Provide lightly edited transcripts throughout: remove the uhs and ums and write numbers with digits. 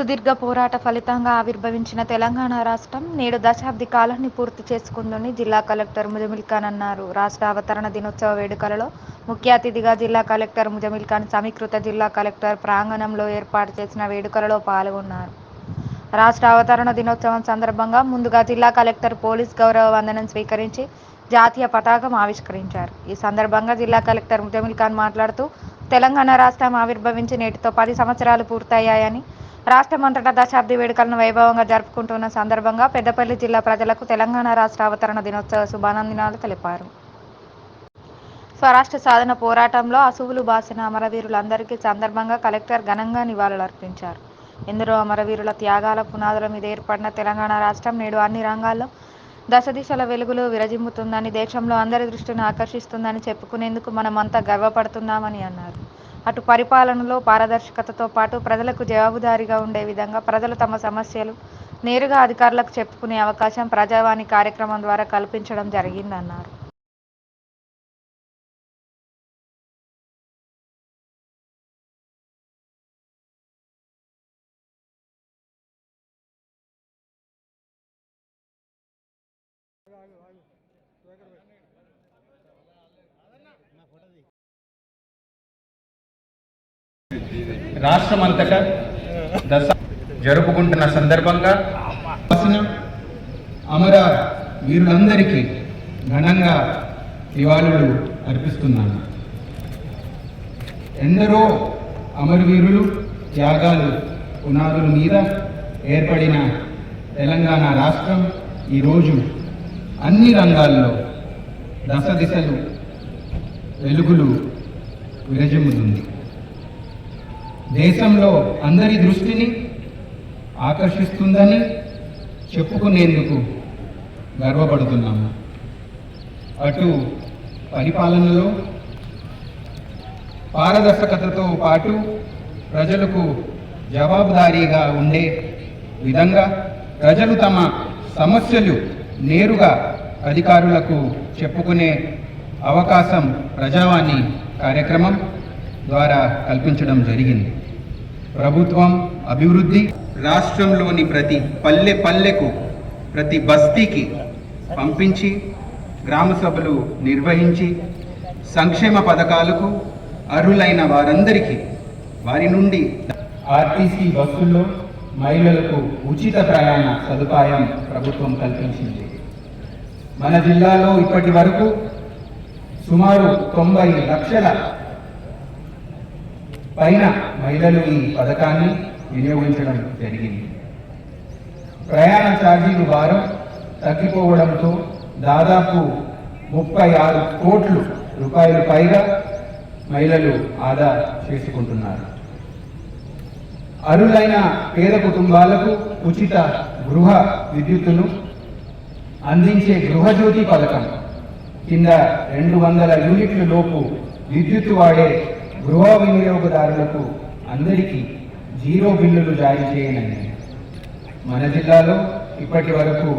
సుదీర్ఘ పోరాట ఫలితంగా ఆవిర్భవించిన తెలంగాణ రాష్ట్రం నేడు దశాబ్ది కాలాన్ని పూర్తి చేసుకుందని జిల్లా కలెక్టర్ ముజమిల్ ఖాన్ అన్నారు. రాష్ట్ర అవతరణ దినోత్సవ వేడుకలలో ముఖ్య అతిథిగా జిల్లా కలెక్టర్ ముజమిల్ ఖాన్ సమీకృత జిల్లా కలెక్టర్ ప్రాంగణంలో ఏర్పాటు చేసిన వేడుకలలో పాల్గొన్నారు. రాష్ట్ర అవతరణ దినోత్సవం సందర్భంగా ముందుగా జిల్లా కలెక్టర్ పోలీస్ గౌరవ వందనం స్వీకరించి జాతీయ పతాకం ఆవిష్కరించారు. ఈ సందర్భంగా జిల్లా కలెక్టర్ ముజమిల్ ఖాన్ మాట్లాడుతూ తెలంగాణ రాష్ట్రం ఆవిర్భవించి నేటితో 10 సంవత్సరాలు పూర్తయ్యాయని, రాష్ట్రమంతటా దశాబ్ది వేడుకలను వైభవంగా జరుపుకుంటున్న సందర్భంగా పెద్దపల్లి జిల్లా ప్రజలకు తెలంగాణ రాష్ట్ర అవతరణ దినోత్సవ శుభానందనాలు తెలిపారు. స్వరాష్ట్ర సాధన పోరాటంలో అసువులు బాసిన అమరవీరులందరికీ సందర్భంగా కలెక్టర్ ఘనంగా నివాళులర్పించారు. ఎందరో అమరవీరుల త్యాగాల పునాదుల మీద ఏర్పడిన తెలంగాణ రాష్ట్రం నేడు అన్ని రంగాల్లో దశ దిశల వెలుగులు విరజిమ్ముతుందని, దేశంలో అందరి దృష్టిని ఆకర్షిస్తుందని చెప్పుకునేందుకు మనమంతా గర్వపడుతున్నామని అన్నారు. అటు పరిపాలనలో పారదర్శకతతో పాటు ప్రజలకు జవాబుదారీగా ఉండే విధంగా ప్రజలు తమ సమస్యలు నేరుగా అధికారులకు చెప్పుకునే అవకాశం ప్రజావాణి కార్యక్రమం ద్వారా కల్పించడం జరిగిందన్నారు. రాష్ట్రమంతటా జరుపుకుంటున్న సందర్భంగా అమర వీరులందరికీ ఘనంగా నివాళులు అర్పిస్తున్నాను. ఎందరో అమరవీరులు త్యాగాలు పునాదుల మీద ఏర్పడిన తెలంగాణ రాష్ట్రం ఈరోజు అన్ని రంగాల్లో దశ దిశలు వెలుగులు విరజిమ్ముతుంది. దేశంలో అందరి దృష్టిని ఆకర్షిస్తుందని చెప్పుకునేందుకు గర్వపడుతున్నాము. అటు పరిపాలనలో పారదర్శకతతో పాటు ప్రజలకు జవాబుదారీగా ఉండే విధంగా ప్రజలు తమ సమస్యలు నేరుగా అధికారులకు చెప్పుకునే అవకాశం ప్రజావాణి కార్యక్రమం ద్వారా కల్పించడం జరిగింది. ప్రభుత్వం అభివృద్ధి రాష్ట్రంలోని ప్రతి పల్లెకు ప్రతి బస్తీకి పంపించి గ్రామ సభలు నిర్వహించి సంక్షేమ పథకాలకు అర్హులైన వారందరికీ వారి నుండి ఆర్టీసీ బస్సుల్లో మహిళలకు ఉచిత ప్రయాణ సదుపాయం ప్రభుత్వం కల్పించింది. మన జిల్లాలో ఇప్పటి వరకు సుమారు 90 లక్షల పైన మహిళలు ఈ పథకాన్ని వినియోగించడం జరిగింది. ప్రయాణ ఛార్జీలు భారం తగ్గిపోవడంతో దాదాపు 36 కోట్ల రూపాయలు పైగా మహిళలు ఆదా చేసుకుంటున్నారు. అర్హులైన పేద కుటుంబాలకు ఉచిత గృహ విద్యుత్తును అందించే గృహజ్యోతి పథకం కింద 200 యూనిట్ల లోపు విద్యుత్తు వాడే గృహ వినియోగదారులకు అందరికీ 0 బిల్లులు జారీ చేయనుంది. మన జిల్లాలో ఇప్పటి వరకు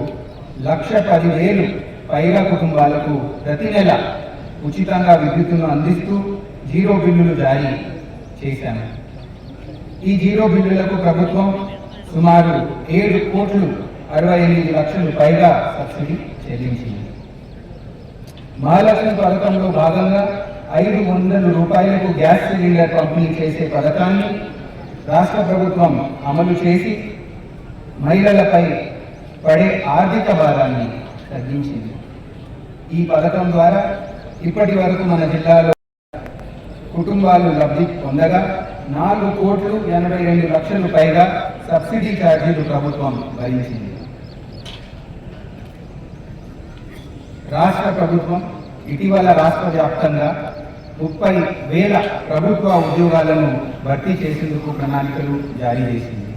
1,10,000 పైగా కుటుంబాలకు ప్రతి నెల ఉచితంగా విద్యుత్తును అందిస్తూ 0 బిల్లులు జారీ చేశాము. ఈ 0 బిల్లులకు ప్రభుత్వం సుమారు 7,68 లక్షలు పైగా సబ్సిడీ చెల్లించింది. మహాలక్ష్మి పథకంలో భాగంగా 500 రూపాయలకు గ్యాస్ సిలిండర్ పంపిణీ చేసే పథకాన్ని రాష్ట్ర ప్రభుత్వం అమలు చేసి మహిళలపై పడే ఆర్థిక భారాన్ని తగ్గించింది. ఈ పథకం ద్వారా ఇప్పటి వరకు మన జిల్లాలో కుటుంబాలు లబ్ధి పొందగా 4,82 లక్షలు పైగా సబ్సిడీ ఛార్జీలు ప్రభుత్వం భరించింది. రాష్ట్ర ప్రభుత్వం ఇటీవల రాష్ట్ర వ్యాప్తంగా 30,000 ప్రభుత్వ ఉద్యోగాలను భర్తీ చేసేందుకు ప్రణాళికలు జారీ చేసింది.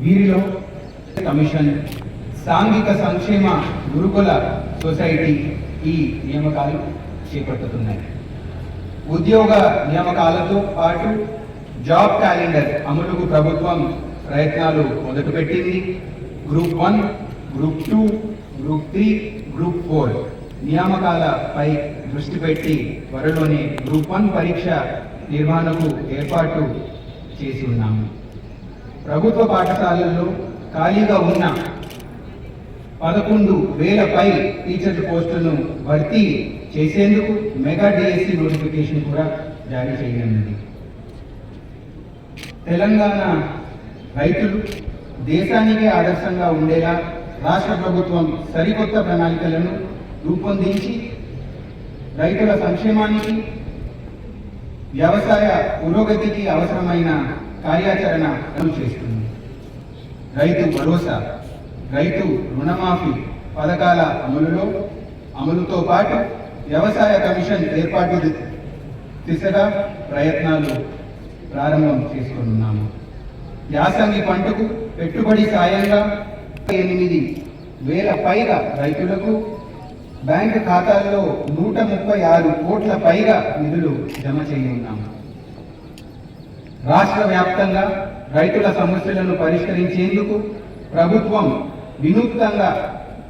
వీరిలో కమిషన్, సాంఘిక సంక్షేమ గురుకుల సొసైటీ ఈ నియామకాలు చేపట్టుతున్నాయి. ఉద్యోగ నియామకాలతో పాటు జాబ్ క్యాలెండర్ అమలుకు ప్రభుత్వం ప్రయత్నాలు మొదలుపెట్టింది. గ్రూప్ 1, గ్రూప్ 2, గ్రూప్ 3, గ్రూప్ 4 నియామకాలపై దృష్టి పెట్టి త్వరలోనే గ్రూప్ 1 పరీక్ష నిర్వహణకు ఏర్పాటు చేసి ఉన్నాము. ప్రభుత్వ పాఠశాలల్లో ఖాళీగా ఉన్న 11,000 పై టీచర్ పోస్టులను భర్తీ చేసేందుకు మెగా డిఎస్సి నోటిఫికేషన్ కూడా జారీ చేయనున్నది. తెలంగాణ రైతులు దేశానికే ఆదర్శంగా ఉండేలా రాష్ట్ర ప్రభుత్వం సరికొత్త ప్రణాళికలను రూపొందించి రైతుల సంక్షేమానికి, వ్యవసాయ పురోగతికి అవసరమైన కార్యాచరణ అమలు చేస్తుంది. రైతు భరోసా, రైతు రుణమాఫీ పథకాల అమలుతో పాటు వ్యవసాయ కమిషన్ ఏర్పాటు దిశగా ప్రయత్నాలు ప్రారంభం చేసుకున్నాము. యాసంగి పంటకు పెట్టుబడి సాయంగా 8,000 పైగా రైతులకు బ్యాంకు ఖాతాల్లో 136 కోట్ల పైగా నిధులు జమ చేయనున్నాము. రాష్ట్ర వ్యాప్తంగా రైతుల సమస్యలను పరిష్కరించేందుకు ప్రభుత్వం వినూత్నంగా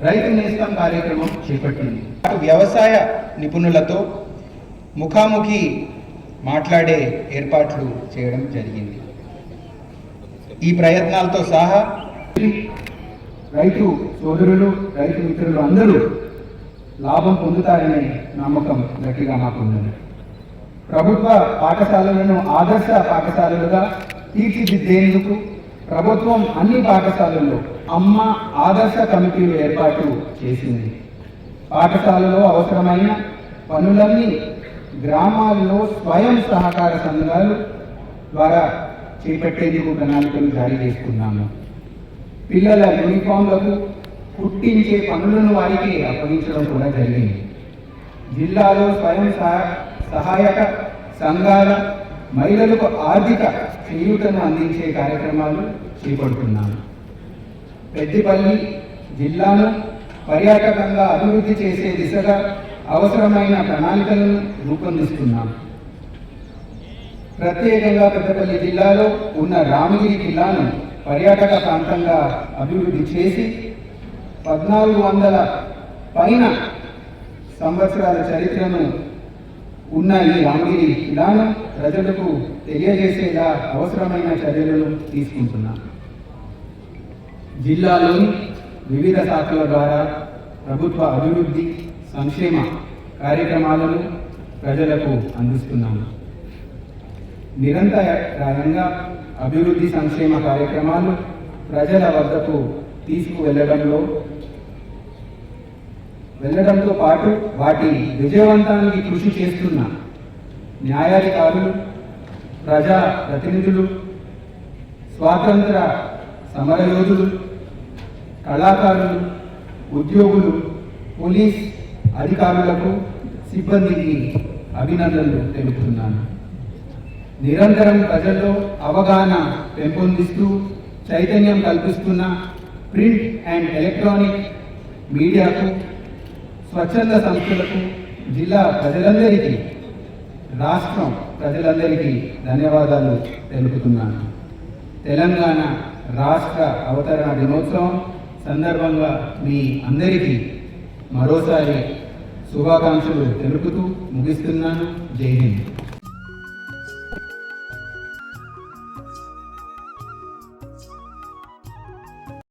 రైతు నేస్తం కార్యక్రమం చేపట్టింది. వ్యవసాయ నిపుణులతో ముఖాముఖి మాట్లాడే ఏర్పాట్లు చేయడం జరిగింది. ఈ ప్రయత్నాలతో సహా రైతు సోదరులు, రైతు మిత్రులు అందరూ లాభం పొందుతారనే నమ్మకం గట్టిగా మాకున్నది. ప్రభుత్వ పాఠశాలలను ఆదర్శ పాఠశాలలుగా తీర్చిదిద్దేందుకు ప్రభుత్వం అన్ని పాఠశాలల్లో అమ్మ ఆదర్శ కమిటీలు ఏర్పాటు చేసింది. పాఠశాలలో అవసరమైన పనులన్నీ గ్రామాల్లో స్వయం సహకార సంఘాలు ద్వారా చేపట్టేందుకు ప్రణాళికలు జారీ చేసుకున్నాము. పిల్లల యూనిఫామ్లకు కుట్టించే పనులను వారికి అప్పగించడం కూడా జరిగింది. జిల్లాలో స్వయం సహాయక సంఘాల మహిళలకు ఆర్థిక చేయూతను అందించే కార్యక్రమాలు చేపడుతున్నాము. పెద్దపల్లి జిల్లాను పర్యాటకంగా అభివృద్ధి చేసే దిశగా అవసరమైన ప్రణాళికలను రూపొందిస్తున్నాం. ప్రత్యేకంగా పెద్దపల్లి జిల్లాలో ఉన్న రామగిరి జిల్లాను పర్యాటక ప్రాంతంగా అభివృద్ధి చేసి 1400 పైన సంవత్సరాల చరిత్రను ఉన్న ఈ రామగిరి జిల్లాను ప్రజలకు తెలియజేసేలా అవసరమైన చర్యలను తీసుకుంటున్నాం. జిల్లాలోని వివిధ శాఖల ద్వారా ప్రభుత్వ అభివృద్ధి సంక్షేమ కార్యక్రమాలను ప్రజలకు అందిస్తున్నాము. నిరంతరాయంగా అభివృద్ధి సంక్షేమ కార్యక్రమాలు ప్రజల వద్దకు వెళ్ళడంతో పాటు వాటి విజయవంతానికి కృషి చేస్తున్న న్యాయాధికారులు, ప్రజా ప్రతినిధులు, స్వాతంత్ర సమరయోధులు, కళాకారులు, ఉద్యోగులు, పోలీస్ అధికారులకు, సిబ్బందికి అభినందనలు తెలుపుతున్నాను. నిరంతరం ప్రజల్లో అవగాహన పెంపొందిస్తూ చైతన్యం కల్పిస్తున్న ప్రింట్ అండ్ ఎలక్ట్రానిక్ మీడియాకు, స్వచ్ఛంద సంస్థలకు, జిల్లా ప్రజలందరికీ, రాష్ట్రం ప్రజలందరికీ ధన్యవాదాలు తెలుపుతున్నాను. తెలంగాణ రాష్ట్ర అవతరణ దినోత్సవం సందర్భంగా మీ అందరికీ మరోసారి శుభాకాంక్షలు తెలుపుతూ ముగిస్తున్నాను. జై హింద్.